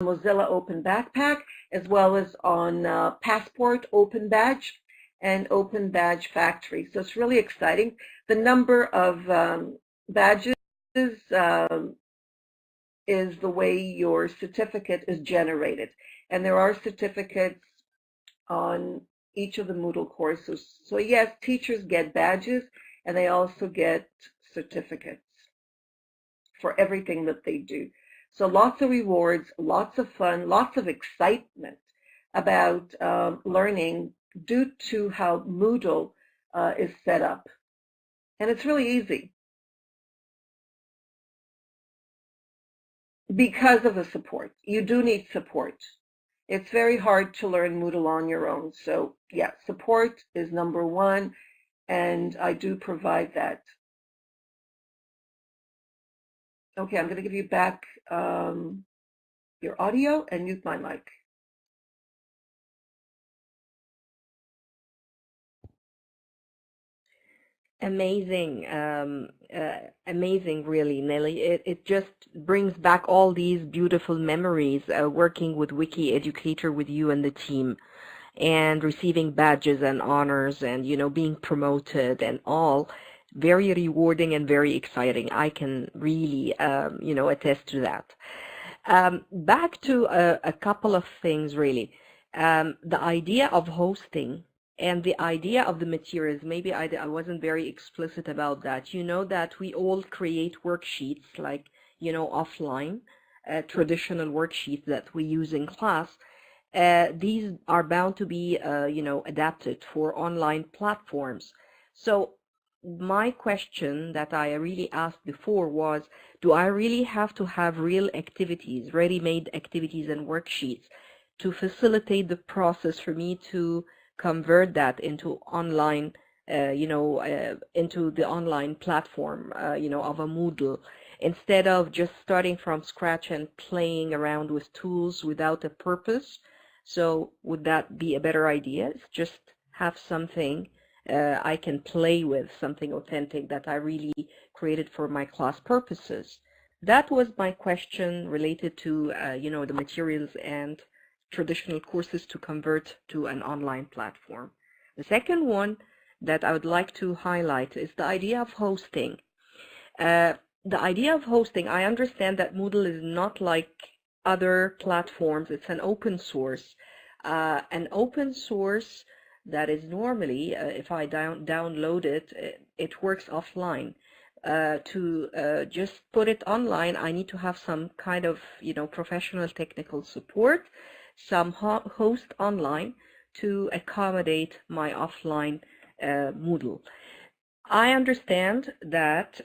Mozilla Open Backpack, as well as on Passport Open Badge and Open Badge Factory. So it's really exciting. The number of badges is the way your certificate is generated. And there are certificates on each of the Moodle courses. So yes, teachers get badges, and they also get certificates for everything that they do. So lots of rewards, lots of fun, lots of excitement about learning due to how Moodle is set up. And it's really easy because of the support. You do need support. It's very hard to learn Moodle on your own. So yeah, support is number one, and I do provide that. Okay, I'm going to give you back your audio and mute my mic. Amazing, amazing, really, Nellie. It just brings back all these beautiful memories working with Wiki Educator with you and the team, and receiving badges and honors, and being promoted and all. Very rewarding and very exciting. I can really attest to that. Back to a couple of things, really. The idea of hosting and the idea of the materials. Maybe I wasn't very explicit about that. You know that we all create worksheets, like offline traditional worksheets that we use in class. These are bound to be adapted for online platforms. So my question that I really asked before was, do I really have to have real activities, ready-made activities and worksheets to facilitate the process for me to convert that into online, into the online platform, of a Moodle, instead of just starting from scratch and playing around with tools without a purpose? So would that be a better idea? Just have something I can play with, something authentic that I really created for my class purposes. That was my question related to, the materials and traditional courses to convert to an online platform. The second one that I would like to highlight is the idea of hosting. The idea of hosting, I understand that Moodle is not like other platforms. It's an open source. An open source that is normally, if I download it, it works offline. To just put it online, I need to have some kind of, professional technical support, some host online to accommodate my offline Moodle. I understand that,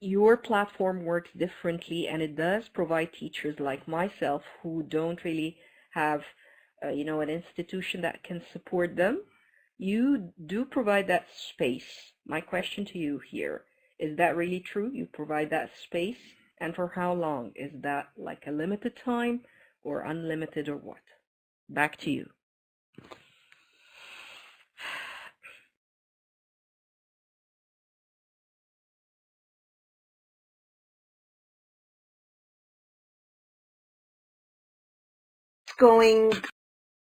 your platform works differently, and it does provide teachers like myself who don't really have, an institution that can support them. You do provide that space. My question to you here, is that really true? You provide that space, and for how long? Is that like a limited time or unlimited, or what? Back to you. Going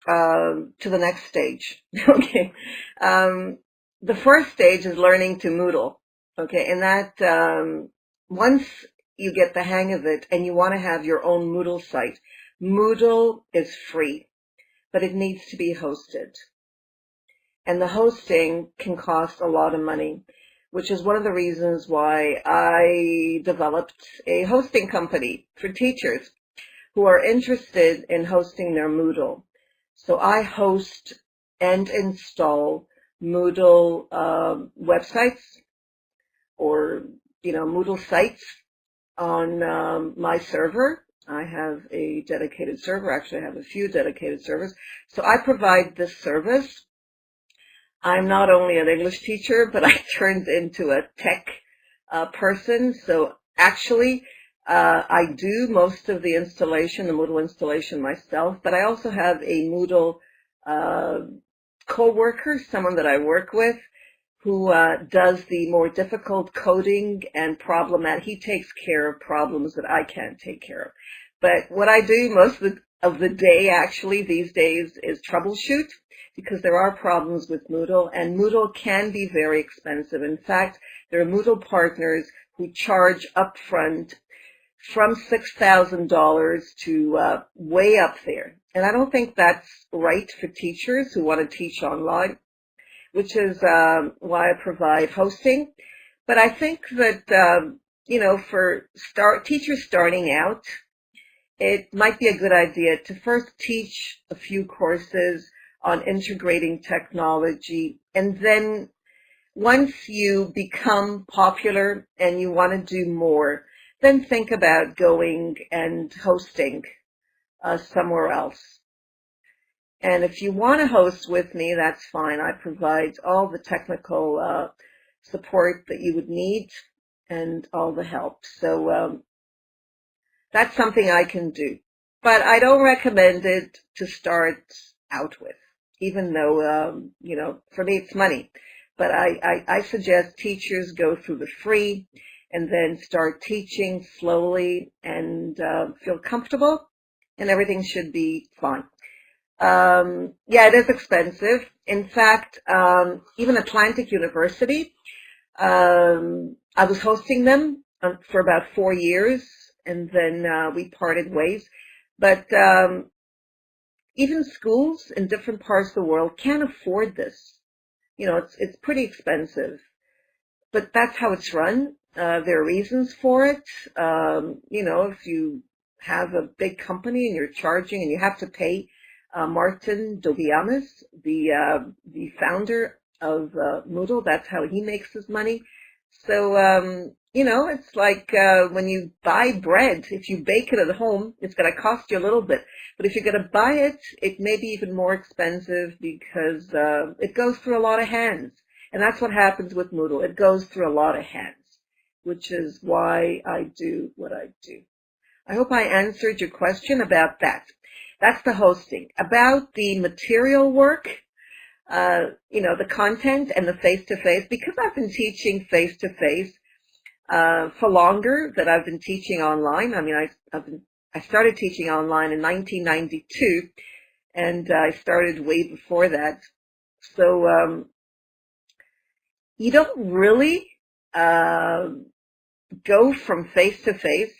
to the next stage. Okay. The first stage is learning to Moodle. Okay. And that once you get the hang of it and you want to have your own Moodle site, Moodle is free, but it needs to be hosted. And the hosting can cost a lot of money, which is one of the reasons why I developed a hosting company for teachers who are interested in hosting their Moodle. So I host and install Moodle websites or, Moodle sites on my server. I have a dedicated server. Actually, I have a few dedicated servers. So I provide this service. I'm not only an English teacher, but I turned into a tech person. So actually, I do most of the installation, the Moodle installation myself, but I also have a Moodle co-worker, someone that I work with, who does the more difficult coding and he takes care of problems that I can't take care of. But what I do most of the day actually these days is troubleshoot, because there are problems with Moodle, and Moodle can be very expensive. In fact, there are Moodle partners who charge upfront from $6,000 to way up there. And I don't think that's right for teachers who want to teach online, which is why I provide hosting. But I think that, for teachers starting out, it might be a good idea to first teach a few courses on integrating technology, and then once you become popular and you want to do more, then think about going and hosting somewhere else. And if you want to host with me, that's fine. I provide all the technical support that you would need and all the help. So that's something I can do. But I don't recommend it to start out with, even though, for me it's money. But I suggest teachers go through the free and then start teaching slowly and feel comfortable, and everything should be fine. Yeah, it is expensive. In fact, even Atlantic University, I was hosting them for about 4 years, and then we parted ways. But even schools in different parts of the world can't afford this. It's pretty expensive. But that's how it's run. There are reasons for it. If you have a big company and you're charging, and you have to pay Martin Dobianis, the founder of Moodle, that's how he makes his money. So, it's like when you buy bread. If you bake it at home, it's going to cost you a little bit. But if you're going to buy it, it may be even more expensive because it goes through a lot of hands. And that's what happens with Moodle. It goes through a lot of hands, which is why I do what I do. I hope I answered your question about that. That's the hosting. About the material work, the content and the face-to-face, because I've been teaching face-to-face for longer than I've been teaching online. I mean, I started teaching online in 1992, and I started way before that. So you don't really go from face-to-face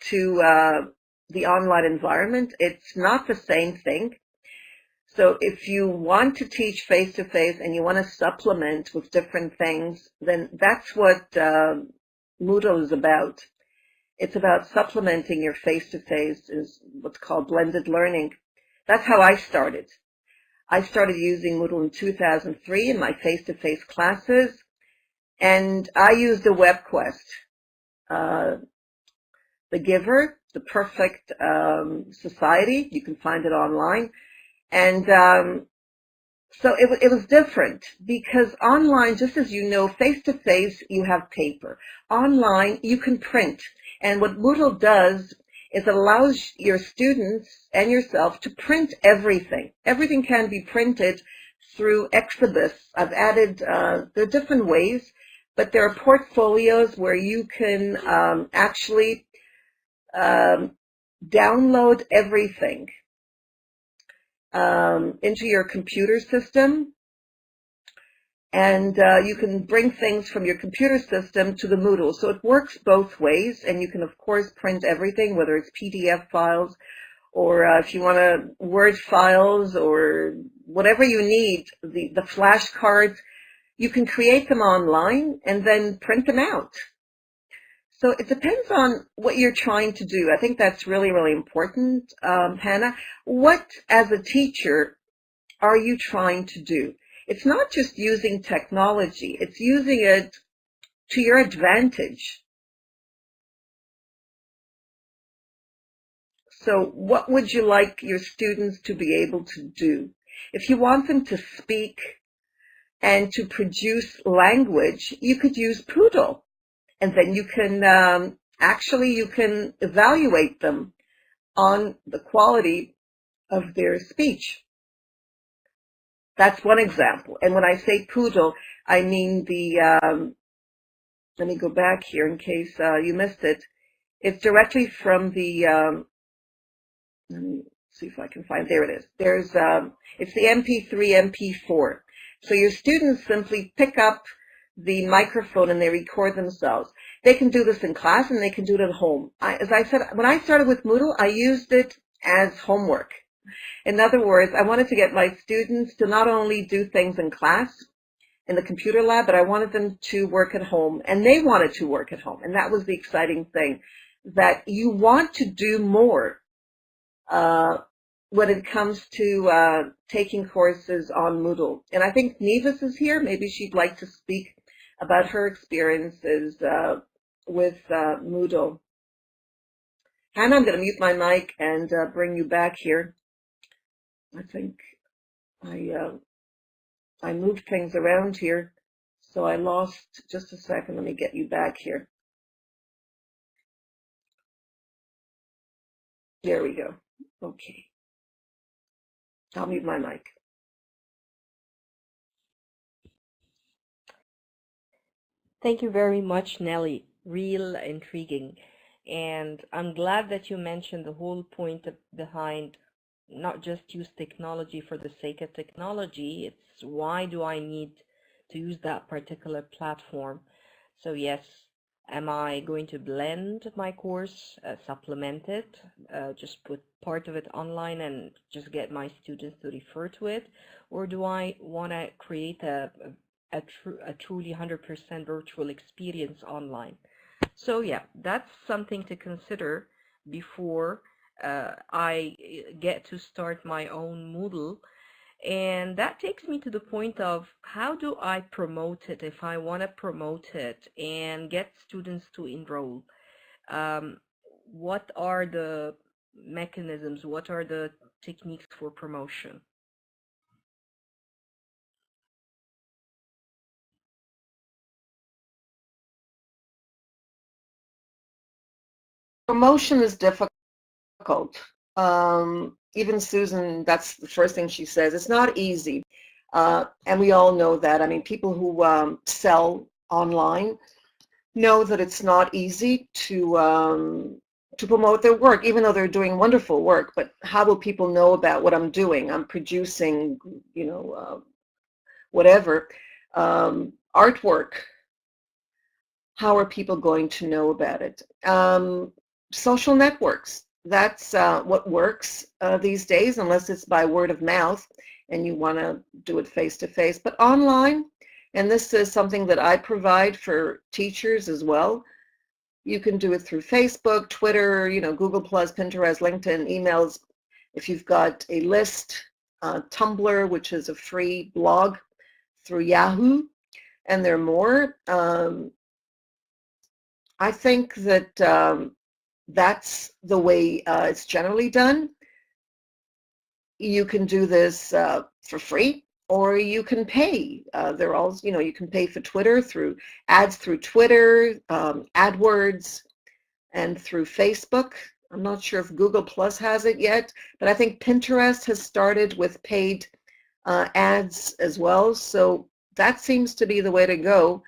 to the online environment. It's not the same thing. So if you want to teach face-to-face and you want to supplement with different things, then that's what Moodle is about. It's about supplementing your face-to-face, is what's called blended learning. That's how I started. I started using Moodle in 2003 in my face-to-face classes, and I used a web quest. The Giver, The Perfect Society, you can find it online. And so it was different, because online, just as you know, face-to-face, you have paper. Online, you can print. And what Moodle does is it allows your students and yourself to print everything. Everything can be printed through Exhibus. I've added, there are different ways, but there are portfolios where you can actually download everything into your computer system, and you can bring things from your computer system to the Moodle. So it works both ways, and you can, of course, print everything, whether it's PDF files or if you want to Word files or whatever you need, the flashcards, you can create them online and then print them out. So it depends on what you're trying to do. I think that's really, really important, Hanaa. What, as a teacher, are you trying to do? It's not just using technology. It's using it to your advantage. So what would you like your students to be able to do? If you want them to speak and to produce language, you could use Poodle. And then you can, you can evaluate them on the quality of their speech. That's one example. And when I say Poodle, I mean the, let me go back here in case you missed it. It's directly from the, let me see if I can find, there it is. It's the MP3, MP4. So your students simply pick up the microphone and they record themselves. They can do this in class and they can do it at home. As I said, when I started with Moodle, I used it as homework. In other words, I wanted to get my students to not only do things in class, in the computer lab, but I wanted them to work at home, and they wanted to work at home. And that was the exciting thing, that you want to do more when it comes to taking courses on Moodle. And I think Nevis is here. Maybe she'd like to speak about her experiences with Moodle. Hanaa, I'm going to mute my mic and bring you back here. I think I moved things around here, so I lost, just a second, let me get you back here. There we go. Okay. I'll mute my mic. Thank you very much, Nellie. Real intriguing. And I'm glad that you mentioned the whole point behind not just use technology for the sake of technology. It's why do I need to use that particular platform? So yes, am I going to blend my course, supplement it, just put part of it online and just get my students to refer to it? Or do I want to create a truly 100% virtual experience online? So yeah, that's something to consider before I get to start my own Moodle. And that takes me to the point of how do I promote it if I want to promote it and get students to enroll? What are the mechanisms? What are the techniques for promotion? Promotion is difficult. Even Susan, that's the first thing she says. It's not easy. And we all know that. I mean, people who sell online know that it's not easy to promote their work, even though they're doing wonderful work. But how will people know about what I'm doing? I'm producing, you know, whatever, artwork. How are people going to know about it? Social networks. That's what works these days, unless it's by word of mouth and you want to do it face-to-face. But online, and this is something that I provide for teachers as well, you can do it through Facebook, Twitter, you know, Google+, Pinterest, LinkedIn, emails. If you've got a list, Tumblr, which is a free blog, through Yahoo, and there are more. I think that that's the way it's generally done. You can do this for free, or you can pay. They're all, you know, you can pay for Twitter through ads through Twitter, AdWords, and through Facebook. I'm not sure if Google Plus has it yet, but I think Pinterest has started with paid ads as well. So that seems to be the way to go.